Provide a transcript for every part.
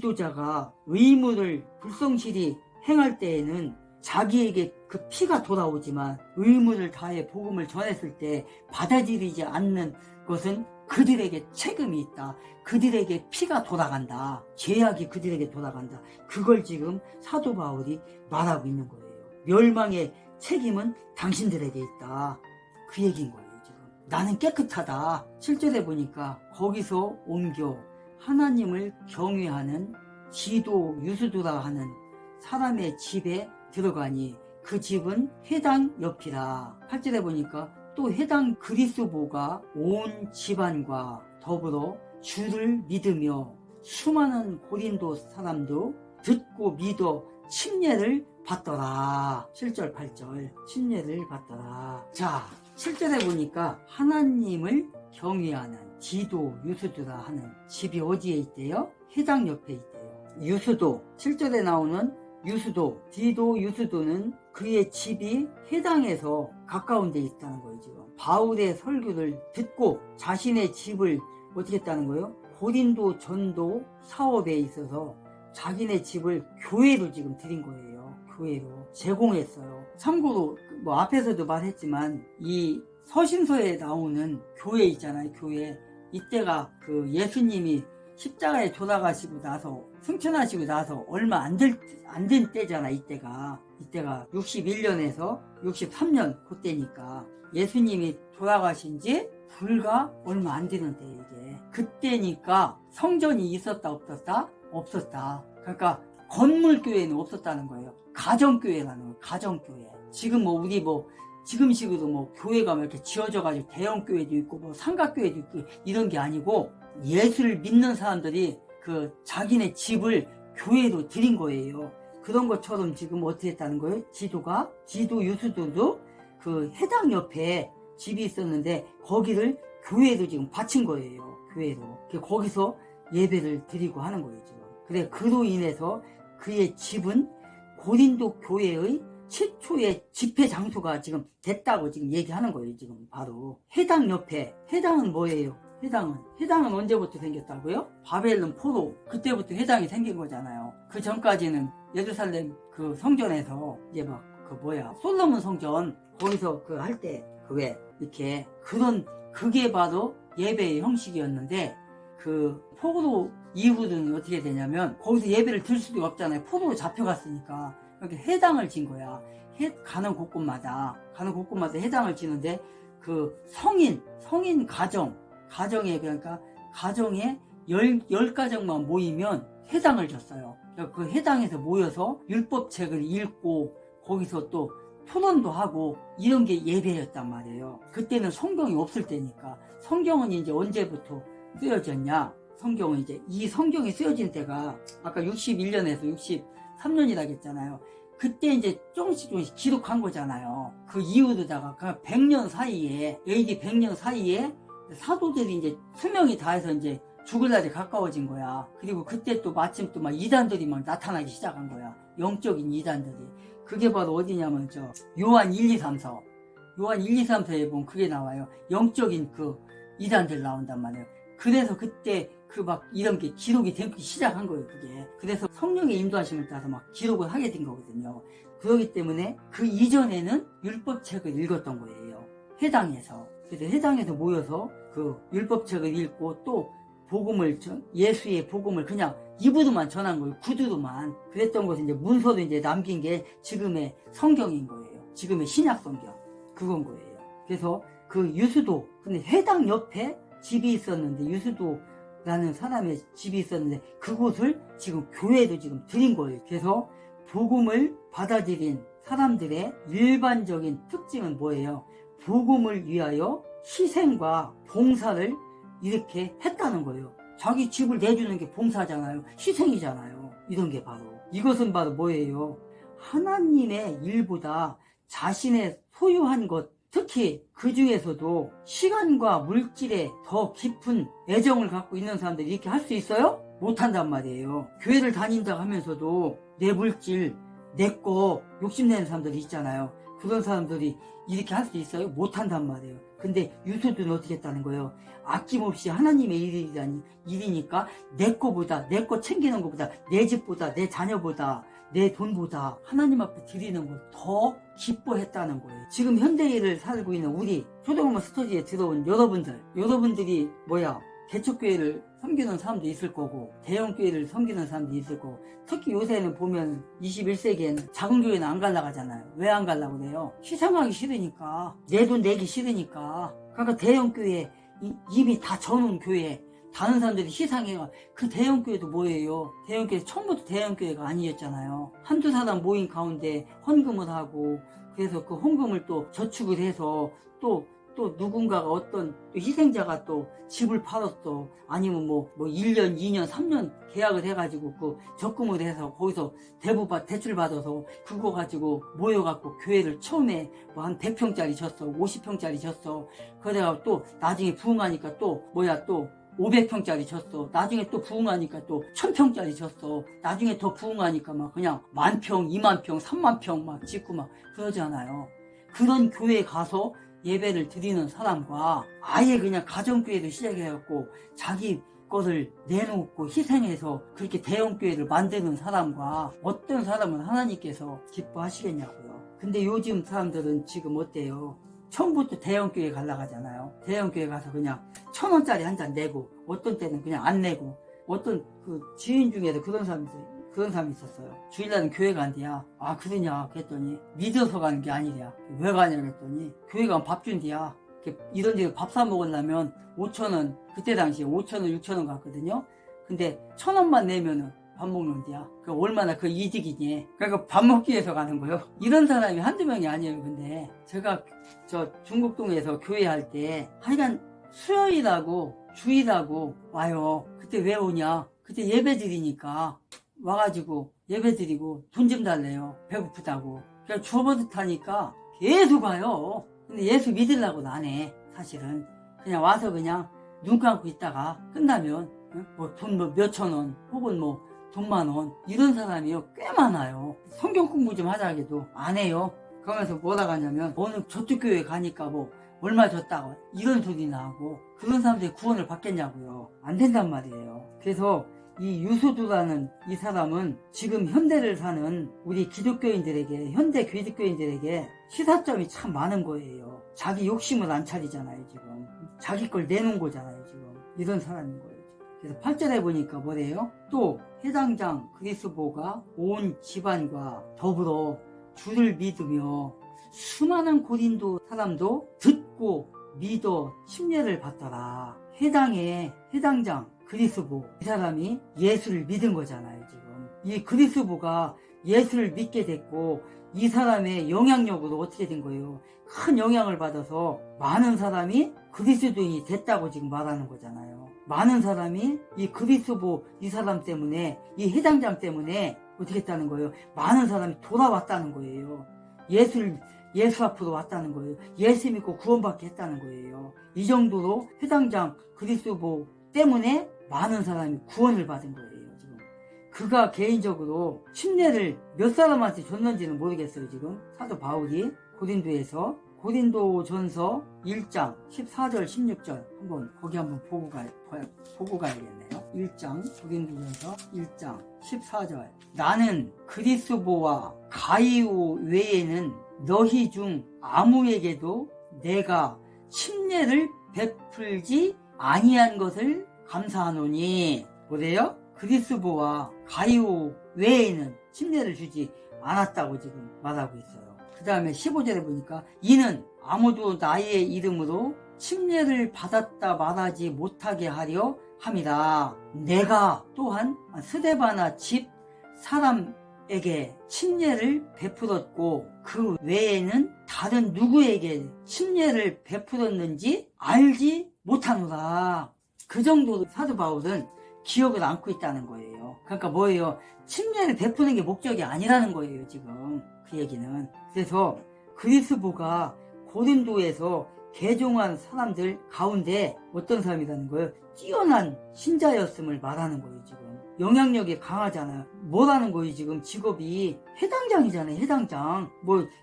지도자가 의무를 불성실히 행할 때에는 자기에게 그 피가 돌아오지만 의무를 다해 복음을 전했을 때 받아들이지 않는 것은 그들에게 책임이 있다. 그들에게 피가 돌아간다. 죄악이 그들에게 돌아간다. 그걸 지금 사도 바울이 말하고 있는 거예요. 멸망의 책임은 당신들에게 있다. 그 얘기인 거예요. 지금 나는 깨끗하다. 7절에 보니까 거기서 옮겨 하나님을 경외하는 지도 유수도라 하는 사람의 집에 들어가니 그 집은 회당 옆이라. 8절에 보니까 또 회당 그리스도가 온 집안과 더불어 주를 믿으며 수많은 고린도 사람도 듣고 믿어 침례를 받더라. 7절 8절 침례를 받더라. 자, 7절에 보니까 하나님을 경외하는 지도 유수도라 하는 집이 어디에 있대요? 회당 옆에 있대요. 유수도 7절에 나오는 유수도, 디도 유수도는 그의 집이 회당에서 가까운 데 있다는 거예요. 지금 바울의 설교를 듣고 자신의 집을 어떻게 했다는 거예요? 고린도 전도 사업에 있어서 자기네 집을 교회로 지금 드린 거예요. 교회로 제공했어요. 참고로 뭐 앞에서도 말했지만 이 서신서에 나오는 교회 있잖아요. 교회 이때가 그 예수님이 십자가에 돌아가시고 나서 승천하시고 나서 얼마 안 된 때잖아. 이때가 61년에서 63년 그때니까 예수님이 돌아가신 지 불과 얼마 안 되는데 이게 그때니까 성전이 있었다 없었다? 없었다. 그러니까 건물교회는 없었다는 거예요. 가정교회라는 거예요. 가정교회. 지금 뭐 우리 뭐 지금식으로 뭐 교회가 뭐 이렇게 지어져가지고 대형교회도 있고 뭐 삼각교회도 있고 이런 게 아니고 예수를 믿는 사람들이 그 자기네 집을 교회로 드린 거예요. 그런 것처럼 지금 어떻게 했다는 거예요? 지도 유수도도 그 회당 옆에 집이 있었는데 거기를 교회로 지금 바친 거예요. 교회로. 거기서 예배를 드리고 하는 거예요. 지금. 그래 그로 인해서 그의 집은 고린도 교회의 최초의 집회 장소가 지금 됐다고 지금 얘기하는 거예요. 지금 바로 회당 옆에. 회당은 뭐예요? 회당은 언제부터 생겼다고요? 바벨론 포로 그때부터 회당이 생긴 거잖아요. 그 전까지는 예루살렘 그 성전에서 이제 막 솔로몬 성전 거기서 그 할 때 그 왜 이렇게 그런 그게 바로 예배의 형식이었는데 그 포로 이후는 어떻게 되냐면 거기서 예배를 드릴 수도 없잖아요. 포로로 잡혀갔으니까. 그러니까 회당을 진 거야. 가는 곳곳마다 회당을 지는데 그 성인 가정에 그러니까 가정에 10가정만 모이면 회당을 줬어요. 그러니까 그 회당에서 모여서 율법책을 읽고 거기서 또 토론도 하고 이런 게 예배였단 말이에요. 그때는 성경이 없을 때니까. 성경은 이제 언제부터 쓰여졌냐? 성경은 이제 이 성경이 쓰여진 때가 아까 61년에서 63년이라고 했잖아요. 그때 이제 조금씩 기록한 거잖아요. 그 이후로다가 그냥 100년 사이에 AD 100년 사이에 사도들이 이제 수명이 다해서 이제 죽을 날이 가까워진 거야. 그리고 그때 또 마침 또 막 이단들이 막 나타나기 시작한 거야. 영적인 이단들이. 그게 바로 어디냐면 요한 1, 2, 3서. 요한 1, 2, 3서에 보면 그게 나와요. 영적인 그 이단들 나온단 말이에요. 그래서 그때 그 막 이런 게 기록이 되기 시작한 거예요. 그게. 그래서 성령의 인도하심을 따라서 막 기록을 하게 된 거거든요. 그렇기 때문에 그 이전에는 율법책을 읽었던 거예요. 회당에서. 그래서 회당에서 모여서 그 율법책을 읽고 또 복음을 예수의 복음을 그냥 입으로만 전한 거예요. 구두로만. 그랬던 것은 이제 문서로 이제 남긴 게 지금의 성경인 거예요. 지금의 신약 성경. 그건 거예요. 그래서 그 유수도 근데 회당 옆에 집이 있었는데 유수도라는 사람의 집이 있었는데 그곳을 지금 교회도 지금 드린 거예요. 그래서 복음을 받아들인 사람들의 일반적인 특징은 뭐예요? 복음을 위하여 희생과 봉사를 이렇게 했다는 거예요. 자기 집을 내주는 게 봉사잖아요. 희생이잖아요. 이런 게 바로. 이것은 바로 뭐예요? 하나님의 일보다 자신의 소유한 것, 특히 그 중에서도 시간과 물질에 더 깊은 애정을 갖고 있는 사람들이 이렇게 할 수 있어요? 못한단 말이에요. 교회를 다닌다고 하면서도 내 물질, 내 거 욕심내는 사람들이 있잖아요. 그런 사람들이 이렇게 할 수 있어요? 못한단 말이에요. 근데 유소들은 어떻게 했다는 거예요? 아낌없이 하나님의 일이니까 내 거보다, 내 거 챙기는 것보다, 내 집보다, 내 자녀보다, 내 돈보다 하나님 앞에 드리는 걸 더 기뻐했다는 거예요. 지금 현대인을 살고 있는 우리 초등학교 스터디에 들어온 여러분들이 개척교회를 섬기는 사람도 있을 거고 대형교회를 섬기는 사람도 있을 거고, 특히 요새는 보면 21세기에는 작은 교회는 안 가려고 하잖아요. 왜 안 가려고 그래요? 희생하기 싫으니까, 내 돈 내기 싫으니까. 그러니까 대형교회, 이미 다 져놓은 교회, 다른 사람들이 희생해가. 그 대형교회도 뭐예요? 대형교회 처음부터 대형교회가 아니었잖아요. 한두 사람 모인 가운데 헌금을 하고, 그래서 그 헌금을 또 저축을 해서 또 누군가가 어떤 또 희생자가 또 집을 팔았어. 아니면 1년, 2년, 3년 계약을 해가지고 그 적금을 해서 거기서 대출 받아서 그거 가지고 모여갖고 교회를 처음에 한 100평짜리 졌어. 50평짜리 졌어. 그러다가 또 나중에 부흥하니까 또 500평짜리 졌어. 나중에 또 부흥하니까 또 1000평짜리 졌어. 나중에 더 부흥하니까 막 그냥 10,000평, 20,000평, 30,000평 막 짓고 막 그러잖아요. 그런 교회에 가서 예배를 드리는 사람과 아예 그냥 가정교회를 시작해갖고 자기 것을 내놓고 희생해서 그렇게 대형교회를 만드는 사람과 어떤 사람은 하나님께서 기뻐하시겠냐고요. 근데 요즘 사람들은 지금 어때요? 처음부터 대형교회 가려고 하잖아요. 대형교회 가서 그냥 1,000원짜리 한 잔 내고, 어떤 때는 그냥 안 내고, 어떤 그 지인 중에도 그런 사람이 있었어요. 주일날은 교회 간대야. 아, 그러냐? 그랬더니, 믿어서 가는 게 아니랴. 왜 가냐? 그랬더니, 교회 가면 밥 준대야. 이런 데서 밥 사 먹으려면 5,000원, 그때 당시에 5,000원, 6,000원 갔거든요. 근데 1,000원만 내면은 밥 먹는데야. 얼마나 그 이득이니. 그러니까 밥 먹기 위해서 가는 거예요. 이런 사람이 한두 명이 아니에요. 근데 제가 중국동에서 교회 할 때 하여간 수요일하고 주일하고 와요. 그때 왜 오냐? 그때 예배 드리니까 와가지고 예배 드리고 돈 좀 달래요. 배고프다고. 그냥 주어버릇하니까 계속 와요. 근데 예수 믿으려고는 안 해. 사실은 그냥 와서 그냥 눈 감고 있다가 끝나면 돈 몇천 원 혹은 돈 10,000원 이런 사람이요 꽤 많아요. 성경 공부 좀 하자 해도 안 해요. 그러면서 뭐라 가냐면 어느 저쪽 교회 가니까 얼마 줬다고 이런 소리나 하고, 그런 사람들이 구원을 받겠냐고요. 안 된단 말이에요. 그래서 이 유소두라는 이 사람은 지금 현대를 사는 우리 기독교인들에게, 현대 기독교인들에게 시사점이 참 많은 거예요. 자기 욕심을 안 차리잖아요. 지금 자기 걸 내놓은 거잖아요. 지금 이런 사람인 거예요. 그래서 8절에 보니까 뭐래요? 또 회당장 그리스보가 온 집안과 더불어 주를 믿으며 수많은 고린도 사람도 듣고 믿어 침례를 받더라. 회당장 그리스보, 이 사람이 예수를 믿은 거잖아요. 지금 이 그리스보가 예수를 믿게 됐고, 이 사람의 영향력으로 어떻게 된 거예요? 큰 영향을 받아서 많은 사람이 그리스도인이 됐다고 지금 말하는 거잖아요. 많은 사람이 이 그리스보 이 사람 때문에, 이 회당장 때문에 어떻게 했다는 거예요? 많은 사람이 돌아왔다는 거예요. 예수 앞으로 왔다는 거예요. 예수 믿고 구원받게 했다는 거예요. 이 정도로 회당장 그리스도 때문에 많은 사람이 구원을 받은 거예요. 지금 그가 개인적으로 침례를 몇 사람한테 줬는지는 모르겠어요. 지금 사도 바울이 고린도전서 1장 14절 16절 거기 한번 보고 가야겠네요. 1장 고린도전서 1장 14절 나는 그리스도와 가이오 외에는 너희 중 아무에게도 내가 침례를 베풀지 아니한 것을 감사하노니. 뭐래요? 그리스도와 가이오 외에는 침례를 주지 않았다고 지금 말하고 있어요. 그 다음에 15절에 보니까 이는 아무도 나의 이름으로 침례를 받았다 말하지 못하게 하려 함이라. 내가 또한 스데바나 집 사람에게 침례를 베풀었고 그 외에는 다른 누구에게 침례를 베풀었는지 알지 못하노라. 그 정도로 사도 바울은 기억을 안고 있다는 거예요. 그러니까 뭐예요? 침례를 베푸는 게 목적이 아니라는 거예요. 지금 그 얘기는. 그래서 그리스도가 고린도에서 개종한 사람들 가운데 어떤 사람이라는 거예요? 뛰어난 신자였음을 말하는 거예요. 지금 영향력이 강하잖아요. 뭐라는 거예요? 지금 직업이 회당장이잖아요. 회당장.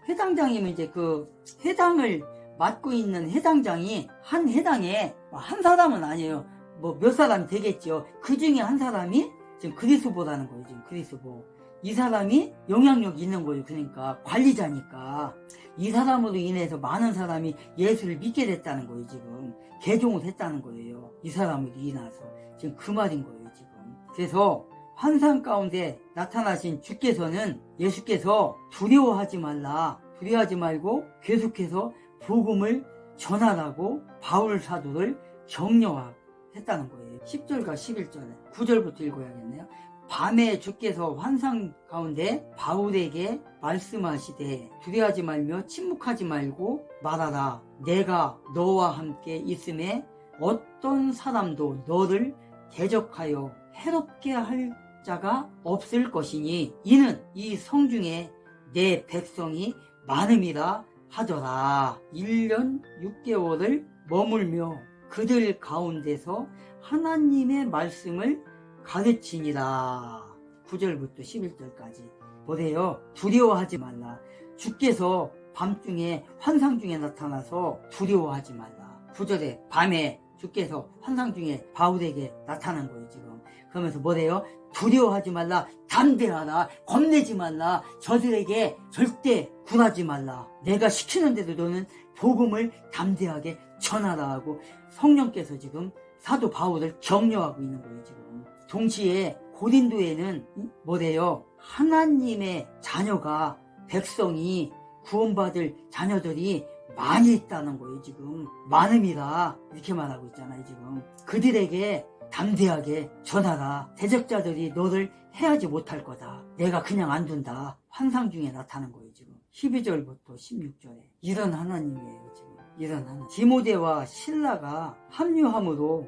회당장이면 이제 그 회당을 맡고 있는 해당장이 한 해당에 한 사람은 아니에요. 뭐 몇 사람이 되겠죠. 그 중에 한 사람이 지금 그리스도라는 거예요. 지금 그리스도. 이 사람이 영향력이 있는 거예요. 그러니까 관리자니까 이 사람으로 인해서 많은 사람이 예수를 믿게 됐다는 거예요. 지금 개종을 했다는 거예요. 이 사람으로 인해서 지금 그 말인 거예요. 지금 그래서 환상 가운데 나타나신 주께서는 예수께서 두려워하지 말고 계속해서 복음을 전하라고 바울 사도를 격려했다는 거예요. 10절과 11절에 9절부터 읽어야겠네요. 밤에 주께서 환상 가운데 바울에게 말씀하시되 두려워하지 말며 침묵하지 말고 말하라. 내가 너와 함께 있음에 어떤 사람도 너를 대적하여 해롭게 할 자가 없을 것이니 이는 이 성중에 내 백성이 많음이라 하더라. 1년 6개월을 머물며 그들 가운데서 하나님의 말씀을 가르치니라. 9절부터 11절까지 보세요. 두려워하지 말라. 주께서 밤중에 환상 중에 나타나서 두려워하지 말라. 9절에 밤에 주께서 환상 중에 바울에게 나타난 거예요. 지금 그러면서 뭐래요? 두려워하지 말라. 담대하라. 겁내지 말라. 저들에게 절대 굴하지 말라. 내가 시키는 대로 너는 복음을 담대하게 전하라 하고 성령께서 지금 사도 바울을 격려하고 있는 거예요. 지금 동시에 고린도에는 뭐래요? 하나님의 자녀가 백성이 구원받을 자녀들이 많이 있다는 거예요. 지금 많음이라 이렇게 말하고 있잖아요. 지금 그들에게 담대하게 전하라. 대적자들이 너를 해하지 못할 거다. 내가 그냥 안 둔다. 환상 중에 나타난 거예요. 지금 12절부터 16절에 이런 하나님이에요. 지금 이런 하나님. 디모데와 실라가 합류함으로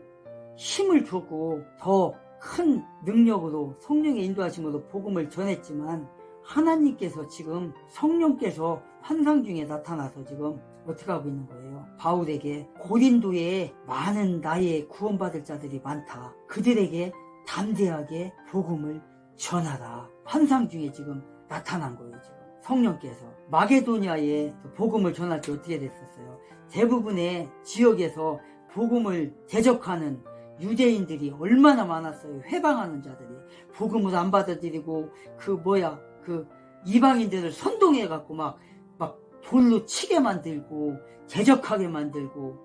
힘을 주고 더 큰 능력으로 성령의 인도하심으로 복음을 전했지만 하나님께서 지금 성령께서 환상 중에 나타나서 지금 어떻게 하고 있는 거예요? 바울에게 고린도에 많은 나의 구원받을 자들이 많다. 그들에게 담대하게 복음을 전하라. 환상 중에 지금 나타난 거예요. 지금 성령께서 마게도니아에 복음을 전할 때 어떻게 됐었어요? 대부분의 지역에서 복음을 대적하는 유대인들이 얼마나 많았어요. 회방하는 자들이 복음을 안 받아들이고 그 이방인들을 선동해갖고 막 돌로 치게 만들고 대적하게 만들고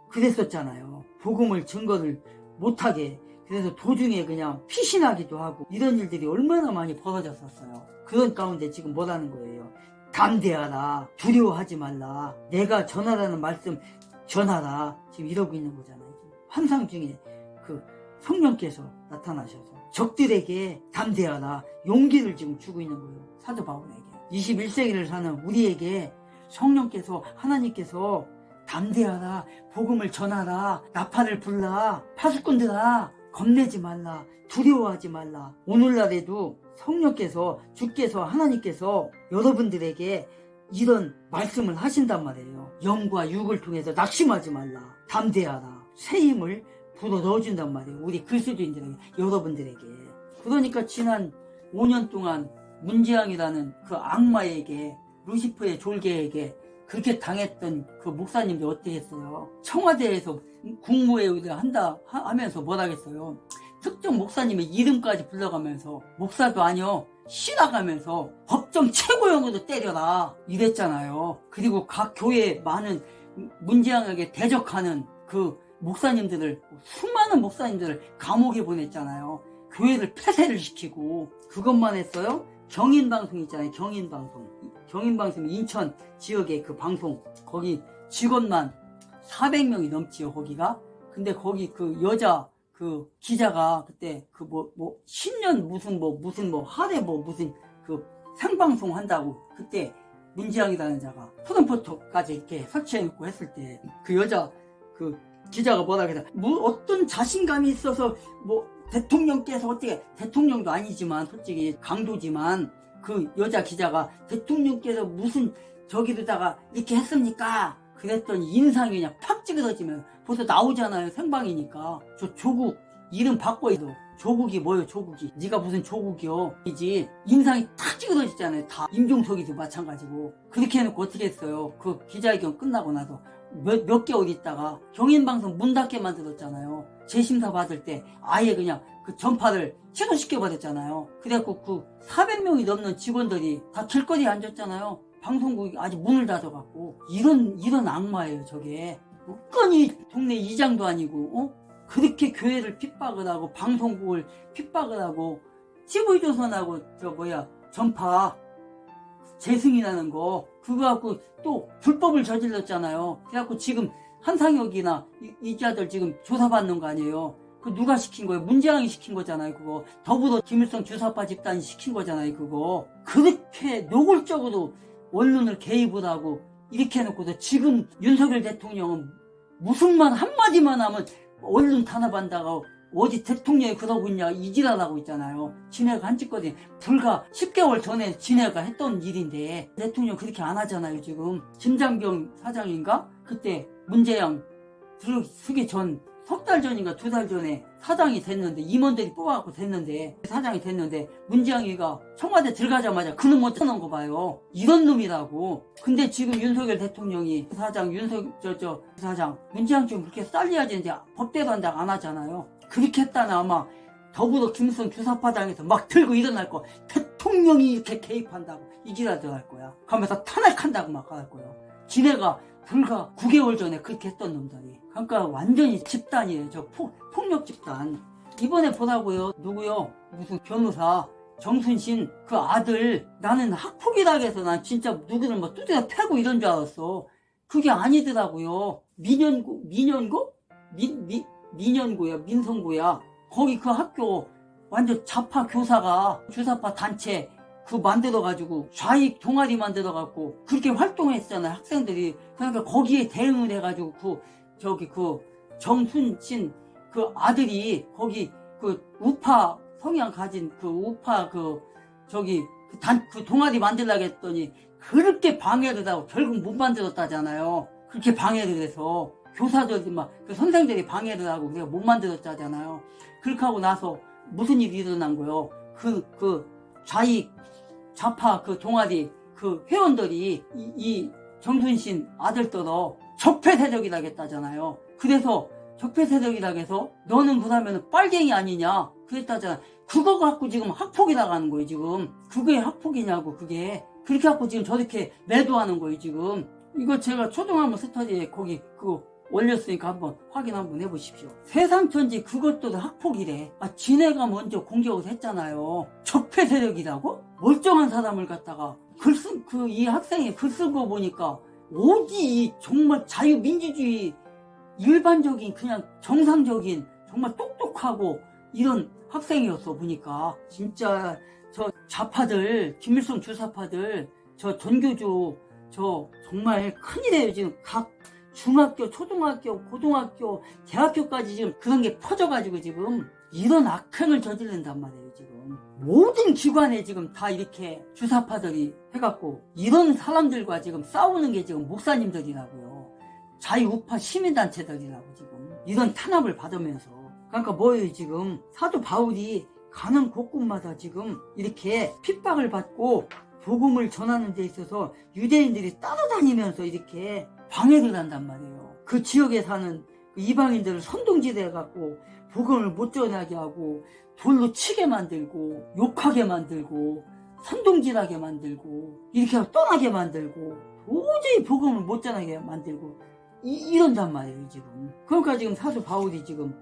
그랬었잖아요. 복음을 증거를 못하게. 그래서 도중에 그냥 피신하기도 하고 이런 일들이 얼마나 많이 벌어졌었어요. 그런 가운데 지금 뭐라는 거예요? 담대하라. 두려워하지 말라. 내가 전하라는 말씀 전하라. 지금 이러고 있는 거잖아요. 환상 중에 그 성령께서 나타나셔서 적들에게 담대하라. 용기를 지금 주고 있는 거예요. 사도 바울에게. 21세기를 사는 우리에게 성령께서 하나님께서 담대하라. 복음을 전하라. 나팔을 불라. 파수꾼들아 겁내지 말라. 두려워하지 말라. 오늘날에도 성령께서 주께서 하나님께서 여러분들에게 이런 말씀을 하신단 말이에요. 영과 육을 통해서 낙심하지 말라. 담대하라. 새 힘을 불어 넣어준단 말이에요. 우리 그리스도인들에게, 여러분들에게. 그러니까 지난 5년 동안 문재앙이라는 그 악마에게, 루시퍼의 졸개에게 그렇게 당했던 그 목사님들 어떻게 했어요? 청와대에서 국무회의를 한다 하면서 뭐라 했어요? 특정 목사님의 이름까지 불러가면서 목사도 아니요 신나가면서 법정 최고형으로 때려라 이랬잖아요. 그리고 각 교회에 많은 문재앙에게 대적하는 그 목사님들을, 수많은 목사님들을 감옥에 보냈잖아요. 교회를 폐쇄를 시키고. 그것만 했어요? 경인방송 있잖아요. 경인방송 인천 지역의 그 방송, 거기 직원만 400명이 넘지요. 거기가. 근데 거기 그 여자 그 기자가 그때 그 신년 무슨 하래 무슨 그 생방송 한다고 그때 문지양이라는 자가 푸른포토까지 이렇게 설치해놓고 했을 때 그 여자 그 기자가 뭐라 그래? 어떤 자신감이 있어서 대통령께서 어떻게, 대통령도 아니지만 솔직히 강도지만 그 여자 기자가 대통령께서 무슨 저기로다가 이렇게 했습니까? 그랬더니 인상이 그냥 팍 찌그러지면 벌써 나오잖아요. 생방이니까. 저 조국 이름 바꿔도 조국이 뭐예요? 조국이 네가 무슨 조국이요? 이지 인상이 탁 찌그러지잖아요. 다 임종석이도 마찬가지고. 그렇게 해놓고 어떻게 했어요? 그 기자회견 끝나고 나서 몇 개월 있다가 경인방송 문 닫게 만들었잖아요. 재심사 받을 때 아예 그냥 그 전파를 취소시켜 버렸잖아요. 그래갖고 그 400명이 넘는 직원들이 다 길거리에 앉았잖아요. 방송국이 아직 문을 닫아갖고. 이런 악마예요, 저게. 끈이 동네 이장도 아니고, 그렇게 교회를 핍박을 하고, 방송국을 핍박을 하고, TV조선하고, 전파, 재승인하는 거, 그거 갖고 또 불법을 저질렀잖아요. 그래갖고 지금 한상혁이나 이자들 지금 조사받는 거 아니에요. 그 누가 시킨 거예요? 문재양이 시킨 거잖아요, 그거. 더불어 김일성 주사파 집단이 시킨 거잖아요, 그거. 그렇게 노골적으로 언론을 개입을 하고, 이렇게 해놓고도 지금 윤석열 대통령은 무슨 말 한마디만 하면 언론 탄압한다고 어디 대통령이 그러고 있냐 이지랄하고 있잖아요. 지네가 한 짓거리 불과 10개월 전에 지네가 했던 일인데 대통령 그렇게 안 하잖아요. 지금 김장병 사장인가? 그때 문재양 들어서기 전 석 달 전인가 2달 전에 사장이 됐는데 임원들이 뽑아갖고 됐는데 사장이 됐는데 문재양이가 청와대 들어가자마자 그놈 못 쳐놓은 거 봐요. 이런 놈이라고. 근데 지금 윤석열 대통령이 사장 사장 문재양 좀 그렇게 살려야 되는데 법대로 한다고 안 하잖아요. 그렇게 했다는 아마 더불어 김일성 주사파당에서 막 들고 일어날 거. 대통령이 이렇게 개입한다고 이지라도 할 거야. 가면서 탄핵한다고 막 할 거예요. 지네가 불과 9개월 전에 그렇게 했던 놈들이. 그러니까 완전히 집단이에요. 저 폭력 집단. 이번에 보라고요. 누구요? 무슨 변호사 정순신 그 아들 나는 학폭이라고 해서 난 진짜 누구를 뭐 두드려 패고 이런 줄 알았어. 그게 아니더라고요. 민연고야 민성고야. 거기 그 학교 완전 좌파 교사가 주사파 단체 그 만들어가지고 좌익 동아리 만들어갖고 그렇게 활동했잖아요, 학생들이. 그러니까 거기에 대응을 해가지고 그 정순신 그 아들이 거기 그 우파 성향 가진 그 우파 그 동아리 만들려고 했더니 그렇게 방해를 하고 결국 못 만들었다잖아요. 그렇게 방해를 해서 교사들이 그 선생들이 방해를 하고 내가 못 만들었다잖아요. 그렇게 하고 나서 무슨 일이 일어난 거요? 그 좌익 좌파 그 동아리 그 회원들이 이 정순신 아들더러 적폐 세력이라고 했다잖아요. 그래서 적폐 세력이라고 해서 너는 그러면 빨갱이 아니냐 그랬다잖아. 그거 갖고 지금 학폭이라고 하는 거예요. 지금 그게 학폭이냐고. 그게 그렇게 갖고 지금 저렇게 매도하는 거예요. 지금 이거 제가 초등학교 스터디에 거기 그거 올렸으니까 한번 확인 한번 해보십시오. 세상천지 그것도 학폭이래. 지네가 먼저 공격을 했잖아요. 적폐 세력이라고? 멀쩡한 사람을 갖다가 이 학생이 글 쓴 거 보니까 어디 정말 자유민주주의 일반적인 그냥 정상적인 정말 똑똑하고 이런 학생이었어 보니까. 진짜 저 좌파들 김일성 주사파들 저 전교조 저 정말 큰일이에요. 지금 각 중학교, 초등학교, 고등학교, 대학교까지 지금 그런 게 퍼져가지고 지금 이런 악행을 저지른단 말이에요. 지금 모든 기관에 지금 다 이렇게 주사파들이 해갖고 이런 사람들과 지금 싸우는 게 지금 목사님들이라고요. 자유우파 시민단체들이라고 지금 이런 탄압을 받으면서. 그러니까 뭐예요? 지금 사도 바울이 가는 곳곳마다 지금 이렇게 핍박을 받고 복음을 전하는 데 있어서 유대인들이 따라다니면서 이렇게 방해를 한단 말이에요. 그 지역에 사는 이방인들을 선동지대 해갖고 복음을 못 전하게 하고 돌로 치게 만들고 욕하게 만들고 선동질하게 만들고 이렇게 떠나게 만들고 도저히 복음을 못 전하게 만들고 이런단 말이에요. 지금 그러니까 지금 사도 바울이 지금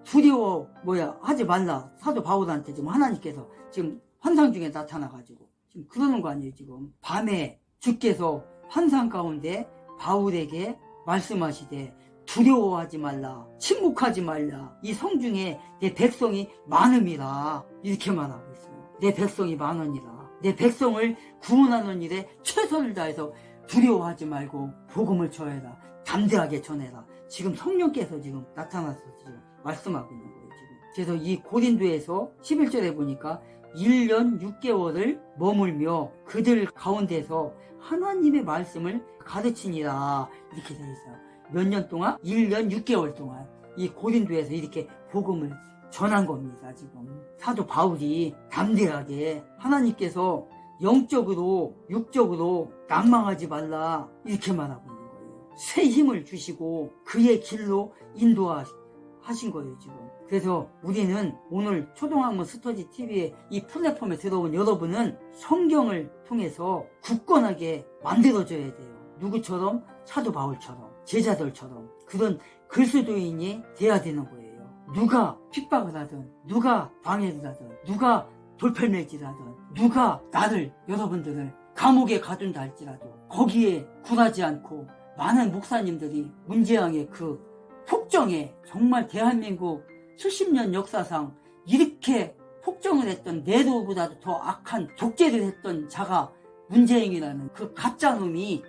하지 말라. 사도 바울한테 지금 하나님께서 지금 환상 중에 나타나가지고 지금 그러는 거 아니에요. 지금 밤에 주께서 환상 가운데 바울에게 말씀하시되 두려워하지 말라, 침묵하지 말라. 이 성중에 내 백성이 많음이라. 이렇게 말하고 있어요. 내 백성이 많으니라. 내 백성을 구원하는 일에 최선을 다해서 두려워하지 말고 복음을 전해라. 담대하게 전해라. 지금 성령께서 지금 나타나서 지금 말씀하고 있는 거예요. 지금. 그래서 이 고린도에서 11절에 보니까 1년 6개월을 머물며 그들 가운데서 하나님의 말씀을 가르치니라. 이렇게 되어 있어요. 몇 년 동안? 1년 6개월 동안 이 고린도에서 이렇게 복음을 전한 겁니다. 지금 사도 바울이 담대하게 하나님께서 영적으로 육적으로 낭망하지 말라 이렇게 말하고 있는 거예요. 새 힘을 주시고 그의 길로 인도하신 거예요 지금. 그래서 우리는 오늘 초등학문 스터디 TV의 이 플랫폼에 들어온 여러분은 성경을 통해서 굳건하게 만들어줘야 돼요. 누구처럼? 사도 바울처럼, 제자들처럼 그런 그리스도인이 돼야 되는 거예요. 누가 핍박을 하든, 누가 방해를 하든, 누가 돌팔매질을 하든, 누가 나를, 여러분들을 감옥에 가둔다 할지라도 거기에 굴하지 않고 많은 목사님들이 문재왕의 그 폭정에 정말 대한민국 70년 역사상 이렇게 폭정을 했던 네로보다도 더 악한 독재를 했던 자가 문재인이라는 그 가짜놈이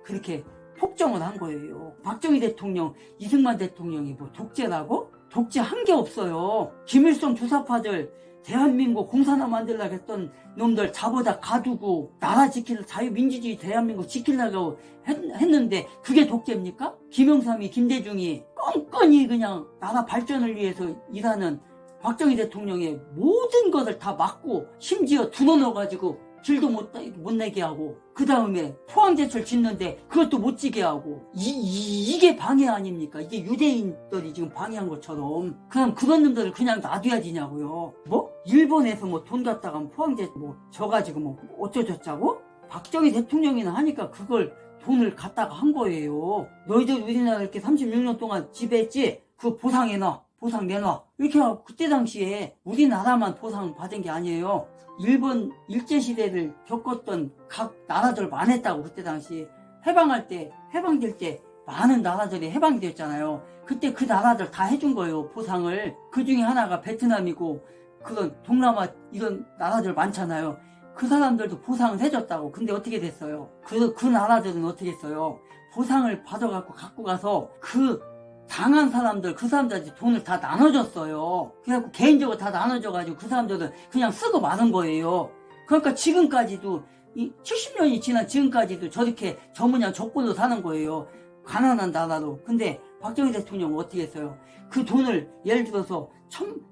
그렇게 폭정을 한 거예요. 박정희 대통령, 이승만 대통령이 뭐 독재라고? 독재한 게 없어요. 김일성 주사파들 대한민국 공산화 만들려고 했던 놈들 자보다 가두고 나라 지키려 자유민주주의 대한민국 지키려고 했는데 그게 독재입니까? 김영삼이 김대중이 껌껌이 그냥 나라 발전을 위해서 일하는 박정희 대통령의 모든 것을 다 막고 심지어 들어넣어가지고 길도 못 내게 하고 그 다음에 포항제철 짓는데 그것도 못 지게 하고 이게 방해 아닙니까? 이게 유대인들이 지금 방해한 것처럼 그럼 그런 놈들을 그냥 놔둬야 되냐고요. 뭐? 일본에서 뭐 돈 갖다가 포항제 뭐 져가지고 뭐 어쩌저쩌고? 박정희 대통령이나 하니까 그걸 돈을 갖다가 한 거예요. 너희들 우리나라 이렇게 36년 동안 지배했지? 그 보상해놔. 보상 내놔. 이렇게 하고 그때 당시에 우리나라만 보상 받은 게 아니에요. 일본 일제시대를 겪었던 각 나라들 많았다고. 그때 당시 해방될 때 많은 나라들이 해방이 됐잖아요. 그때 그 나라들 다 해준 거예요, 보상을. 그 중에 하나가 베트남이고 그런 동남아 이런 나라들 많잖아요. 그 사람들도 보상을 해줬다고. 근데 어떻게 됐어요? 그 나라들은 어떻게 했어요? 보상을 받아갖고 갖고 가서 그 당한 사람들, 그 사람들한테 돈을 다 나눠줬어요. 그래갖고 개인적으로 다 나눠줘가지고 그 사람들은 그냥 쓰고 마는 거예요. 그러니까 지금까지도, 70년이 지난 지금까지도 저렇게 저 모양 저꼴로 사는 거예요. 가난한 나라로. 근데 박정희 대통령은 어떻게 했어요? 그 돈을 예를 들어서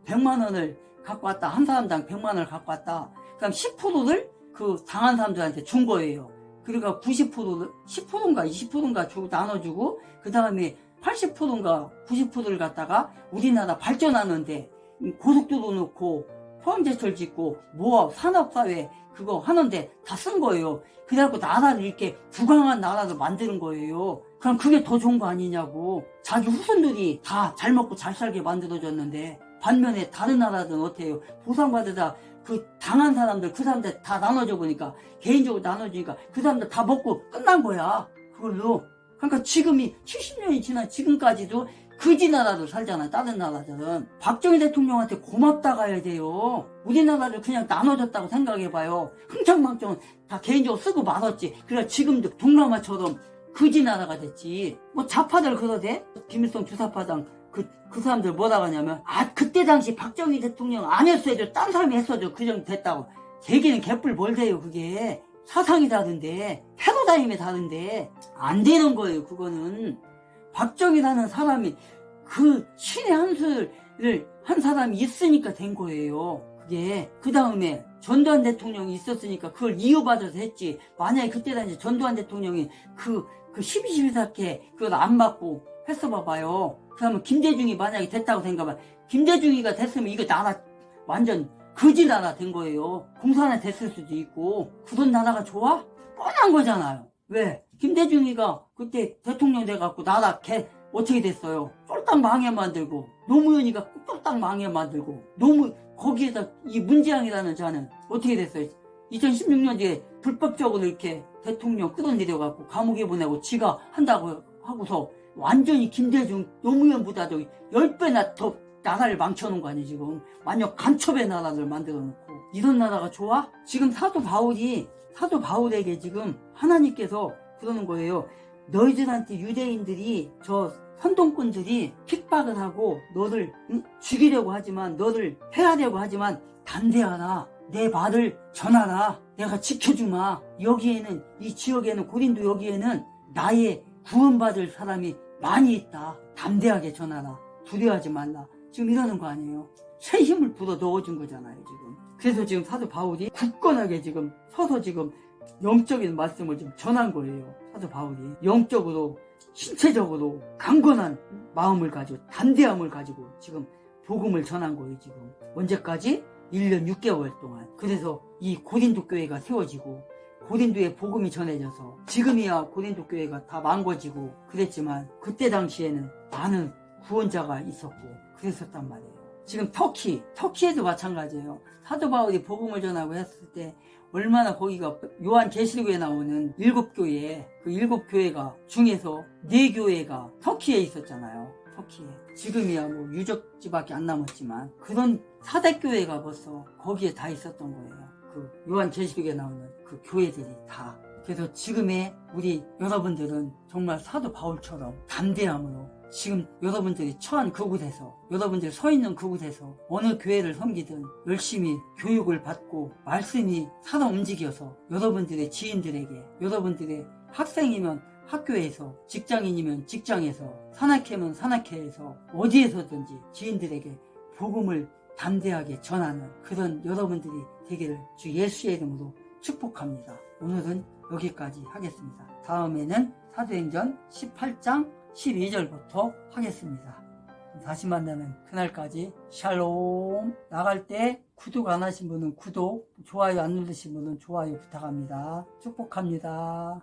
100만 원을 갖고 왔다. 한 사람당 100만 원을 갖고 왔다. 그럼 10%를 그 당한 사람들한테 준 거예요. 그러니까 90%를, 10%인가 20%인가 주고 나눠주고, 그 다음에 80%인가 90%를 갖다가 우리나라 발전하는데 고속도로 놓고 포항제철 짓고 모업 산업사회 그거 하는데 다 쓴 거예요. 그래갖고 나라를 이렇게 부강한 나라를 만드는 거예요. 그럼 그게 더 좋은 거 아니냐고. 자기 후손들이 다 잘 먹고 잘 살게 만들어줬는데 반면에 다른 나라들은 어때요? 보상받으다 그 당한 사람들 그 사람들 다 나눠줘 보니까 개인적으로 나눠주니까 그 사람들 다 먹고 끝난 거야. 그걸로. 그러니까 지금이 70년이 지난 지금까지도 그지 나라도 살잖아요. 다른 나라들은. 박정희 대통령한테 고맙다 가야 돼요. 우리나라를 그냥 나눠줬다고 생각해봐요. 흥청망청 다 개인적으로 쓰고 말았지. 그래 지금도 동남아처럼 그지 나라가 됐지. 뭐 좌파들 그러대? 김일성 주사파당 그 사람들 뭐라고 하냐면 그때 당시 박정희 대통령 안 했어야죠. 딴 사람이 했어도 그 정도 됐다고. 대개는 개뿔 뭘 돼요 그게. 사상이 다른데 패러다임이 다른데 안 되는 거예요. 그거는 박정희라는 사람이 그 신의 한 수를 한 사람이 있으니까 된 거예요. 그게 그 다음에 전두환 대통령이 있었으니까 그걸 이유받아서 했지. 만약에 그때 당시 전두환 대통령이 그 12.12 그걸 안 받고 했어 봐봐요. 그러면 김대중이 만약에 됐다고 생각해봐. 김대중이가 됐으면 이거 나라 완전 거지 나라 된 거예요. 공산화 됐을 수도 있고. 그런 나라가 좋아? 뻔한 거잖아요. 왜? 김대중이가 그때 대통령 돼갖고 나라 어떻게 됐어요? 쫄딱 망해 만들고 노무현이가 쫄딱 망해 만들고 거기에다 이 문재왕이라는 자는 어떻게 됐어요? 2016년도에 불법적으로 이렇게 대통령 끌어내려갖고 감옥에 보내고 지가 한다고 하고서 완전히 김대중 노무현보다도 10배나 더 나라를 망쳐놓은 거 아니에요 지금. 완전 간첩의 나라를 만들어 놓고. 이런 나라가 좋아? 지금 사도 바울에게 지금 하나님께서 그러는 거예요. 너희들한테 유대인들이 저 선동꾼들이 핍박을 하고 너를 죽이려고 하지만 너를 해하려고 하지만 담대하라. 내 말을 전하라. 내가 지켜주마. 여기에는 이 지역에는 고린도 여기에는 나의 구원받을 사람이 많이 있다. 담대하게 전하라. 두려워하지 말라. 지금 이러는 거 아니에요. 새 힘을 불어 넣어준 거잖아요 지금. 그래서 지금 사도 바울이 굳건하게 지금 서서 지금 영적인 말씀을 좀 전한 거예요. 사도 바울이 영적으로 신체적으로 강건한 마음을 가지고 담대함을 가지고 지금 복음을 전한 거예요. 지금 언제까지? 1년 6개월 동안. 그래서 이 고린도 교회가 세워지고 고린도에 복음이 전해져서 지금이야 고린도 교회가 다 망가지고 그랬지만 그때 당시에는 많은 구원자가 있었고 그랬었단 말이에요. 지금 터키에도 마찬가지예요. 사도 바울이 복음을 전하고 했을 때 얼마나 거기가 요한 계시록에 나오는 7교회 그 7교회가 중에서 4교회가 터키에 있었잖아요. 터키에. 지금이야 뭐 유적지밖에 안 남았지만 그런 사대교회가 벌써 거기에 다 있었던 거예요. 그 요한 계시록에 나오는 그 교회들이 다. 그래서 지금의 우리 여러분들은 정말 사도 바울처럼 담대함으로 지금 여러분들이 처한 그곳에서 여러분들이 서 있는 그곳에서 어느 교회를 섬기든 열심히 교육을 받고 말씀이 살아 움직여서 여러분들의 지인들에게 여러분들의 학생이면 학교에서 직장인이면 직장에서 산악회면 산악회에서 어디에서든지 지인들에게 복음을 담대하게 전하는 그런 여러분들이 되기를 주 예수의 이름으로 축복합니다. 오늘은 여기까지 하겠습니다. 다음에는 사도행전 18장 12절부터 하겠습니다. 다시 만나는 그날까지 샬롬. 나갈 때 구독 안 하신 분은 구독, 좋아요 안 누르신 분은 좋아요 부탁합니다. 축복합니다.